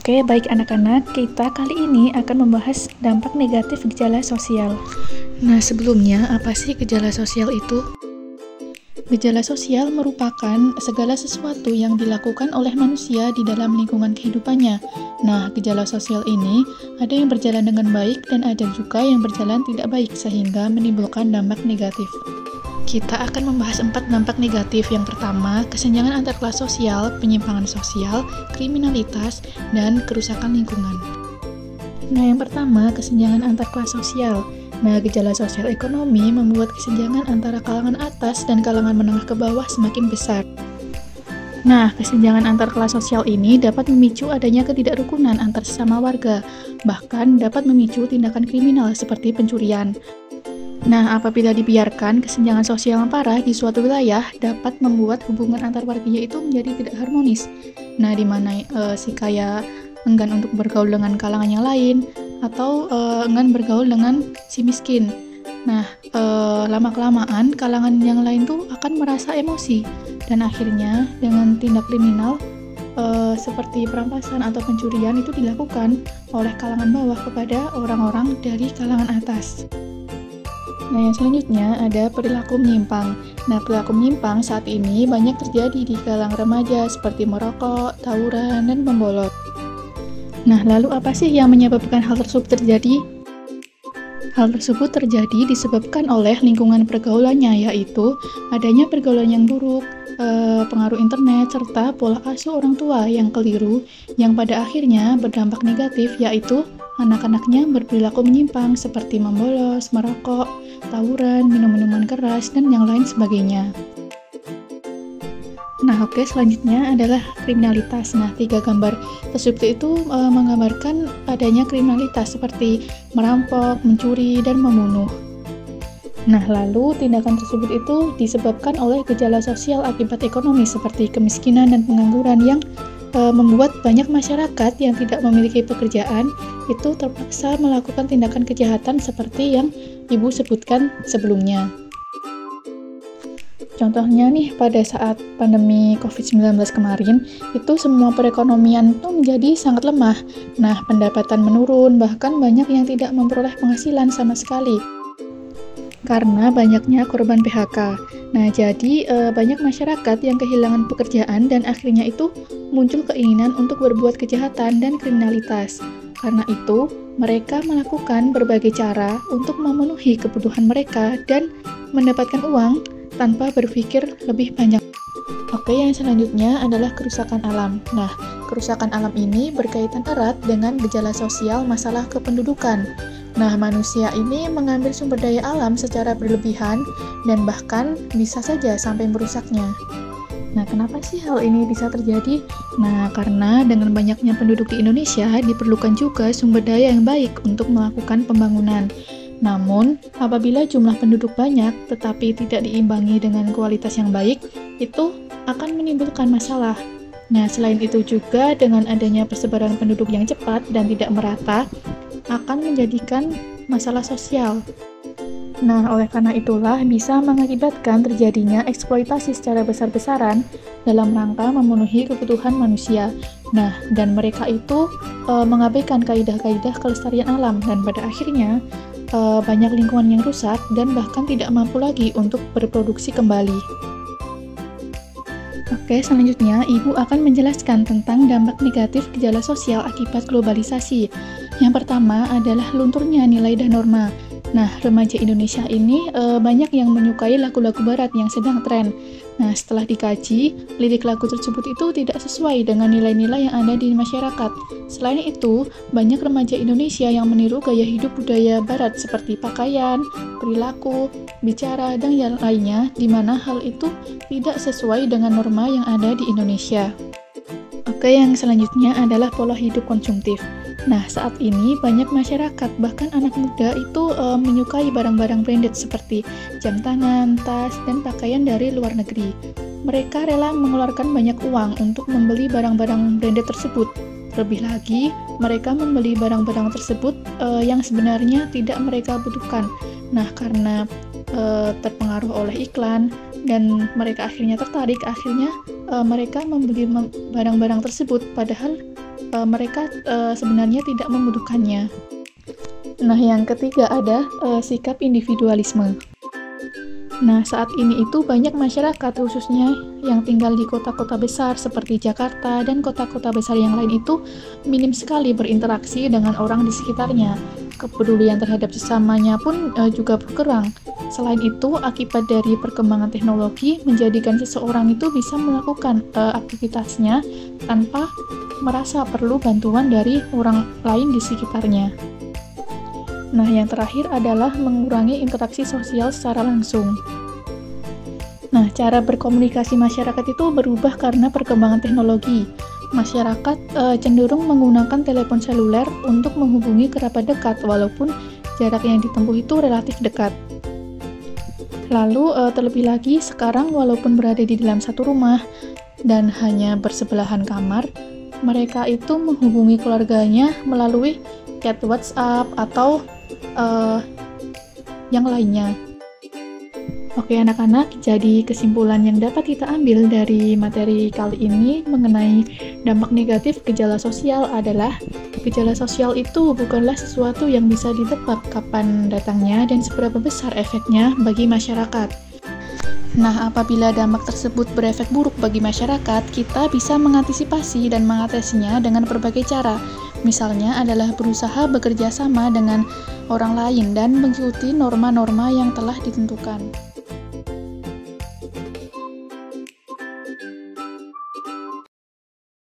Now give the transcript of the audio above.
Oke, baik anak-anak, kita kali ini akan membahas dampak negatif gejala sosial. Nah, sebelumnya, apa sih gejala sosial itu? Gejala sosial merupakan segala sesuatu yang dilakukan oleh manusia di dalam lingkungan kehidupannya. Nah, gejala sosial ini ada yang berjalan dengan baik dan ada juga yang berjalan tidak baik sehingga menimbulkan dampak negatif. Kita akan membahas 4 dampak negatif. Yang pertama, kesenjangan antar kelas sosial, penyimpangan sosial, kriminalitas, dan kerusakan lingkungan. Nah, yang pertama, kesenjangan antar kelas sosial. Nah, gejala sosial ekonomi membuat kesenjangan antara kalangan atas dan kalangan menengah ke bawah semakin besar. Nah, kesenjangan antar kelas sosial ini dapat memicu adanya ketidakrukunan antar sesama warga, bahkan dapat memicu tindakan kriminal seperti pencurian. Nah, apabila dibiarkan, kesenjangan sosial yang parah di suatu wilayah dapat membuat hubungan antar warganya itu menjadi tidak harmonis. Nah, di mana si kaya enggan untuk bergaul dengan kalangan yang lain, atau enggan bergaul dengan si miskin. Nah, lama-kelamaan kalangan yang lain tuh akan merasa emosi, dan akhirnya dengan tindak kriminal seperti perampasan atau pencurian itu dilakukan oleh kalangan bawah kepada orang-orang dari kalangan atas. Nah, yang selanjutnya ada perilaku menyimpang. Nah, perilaku menyimpang saat ini banyak terjadi di kalangan remaja seperti merokok, tawuran, dan membolot. Nah, lalu apa sih yang menyebabkan hal tersebut terjadi? Hal tersebut terjadi disebabkan oleh lingkungan pergaulannya, yaitu adanya pergaulan yang buruk, pengaruh internet, serta pola asuh orang tua yang keliru, yang pada akhirnya berdampak negatif, yaitu anak-anaknya berperilaku menyimpang seperti membolos, merokok, tawuran, minum minuman keras, dan yang lain sebagainya. Nah, oke, selanjutnya adalah kriminalitas. Nah, 3 gambar tersebut itu menggambarkan adanya kriminalitas seperti merampok, mencuri, dan membunuh. Nah, lalu tindakan tersebut itu disebabkan oleh gejala sosial akibat ekonomi seperti kemiskinan dan pengangguran yang membuat banyak masyarakat yang tidak memiliki pekerjaan itu terpaksa melakukan tindakan kejahatan seperti yang Ibu sebutkan sebelumnya. Contohnya nih, pada saat pandemi COVID-19 kemarin, itu semua perekonomian itu menjadi sangat lemah. Nah, pendapatan menurun, bahkan banyak yang tidak memperoleh penghasilan sama sekali karena banyaknya korban PHK. Nah, jadi banyak masyarakat yang kehilangan pekerjaan dan akhirnya itu muncul keinginan untuk berbuat kejahatan dan kriminalitas. Karena itu, mereka melakukan berbagai cara untuk memenuhi kebutuhan mereka dan mendapatkan uang tanpa berpikir lebih banyak. Oke, yang selanjutnya adalah kerusakan alam. Nah, kerusakan alam ini berkaitan erat dengan gejala sosial masalah kependudukan. Nah, manusia ini mengambil sumber daya alam secara berlebihan dan bahkan bisa saja sampai merusaknya. Nah, kenapa sih hal ini bisa terjadi? Nah, karena dengan banyaknya penduduk di Indonesia, diperlukan juga sumber daya yang baik untuk melakukan pembangunan. Namun, apabila jumlah penduduk banyak tetapi tidak diimbangi dengan kualitas yang baik, itu akan menimbulkan masalah. Nah, selain itu juga dengan adanya persebaran penduduk yang cepat dan tidak merata, akan menjadikan masalah sosial. Nah, oleh karena itulah bisa mengakibatkan terjadinya eksploitasi secara besar-besaran dalam rangka memenuhi kebutuhan manusia. Nah, dan mereka itu mengabaikan kaidah-kaidah kelestarian alam dan pada akhirnya banyak lingkungan yang rusak dan bahkan tidak mampu lagi untuk berproduksi kembali. Oke, selanjutnya Ibu akan menjelaskan tentang dampak negatif gejala sosial akibat globalisasi. Yang pertama adalah lunturnya nilai dan norma. Nah, remaja Indonesia ini banyak yang menyukai lagu-lagu barat yang sedang tren. Nah, setelah dikaji, lirik lagu tersebut itu tidak sesuai dengan nilai-nilai yang ada di masyarakat. Selain itu, banyak remaja Indonesia yang meniru gaya hidup budaya barat seperti pakaian, perilaku, bicara, dan yang lainnya, di mana hal itu tidak sesuai dengan norma yang ada di Indonesia. Oke, yang selanjutnya adalah pola hidup konsumtif. Nah, saat ini banyak masyarakat, bahkan anak muda itu menyukai barang-barang branded seperti jam tangan, tas, dan pakaian dari luar negeri. Mereka rela mengeluarkan banyak uang untuk membeli barang-barang branded tersebut. Terlebih lagi, mereka membeli barang-barang tersebut yang sebenarnya tidak mereka butuhkan. Nah, karena terpengaruh oleh iklan dan mereka akhirnya tertarik, akhirnya mereka membeli barang-barang tersebut padahal mereka sebenarnya tidak membutuhkannya. Nah, yang ketiga ada sikap individualisme. Nah, saat ini itu banyak masyarakat khususnya yang tinggal di kota-kota besar seperti Jakarta dan kota-kota besar yang lain itu minim sekali berinteraksi dengan orang di sekitarnya. Kepedulian terhadap sesamanya pun juga berkurang. Selain itu, akibat dari perkembangan teknologi menjadikan seseorang itu bisa melakukan aktivitasnya tanpa merasa perlu bantuan dari orang lain di sekitarnya. Nah, yang terakhir adalah mengurangi interaksi sosial secara langsung. Nah, cara berkomunikasi masyarakat itu berubah karena perkembangan teknologi. Masyarakat cenderung menggunakan telepon seluler untuk menghubungi kerabat dekat, walaupun jarak yang ditempuh itu relatif dekat. Lalu, terlebih lagi, sekarang walaupun berada di dalam satu rumah dan hanya bersebelahan kamar, mereka itu menghubungi keluarganya melalui chat WhatsApp atau yang lainnya. Oke anak-anak, jadi kesimpulan yang dapat kita ambil dari materi kali ini mengenai dampak negatif gejala sosial adalah gejala sosial itu bukanlah sesuatu yang bisa ditebak kapan datangnya dan seberapa besar efeknya bagi masyarakat. Nah, apabila dampak tersebut berefek buruk bagi masyarakat, kita bisa mengantisipasi dan mengatasinya dengan berbagai cara. Misalnya adalah berusaha bekerja sama dengan orang lain dan mengikuti norma-norma yang telah ditentukan.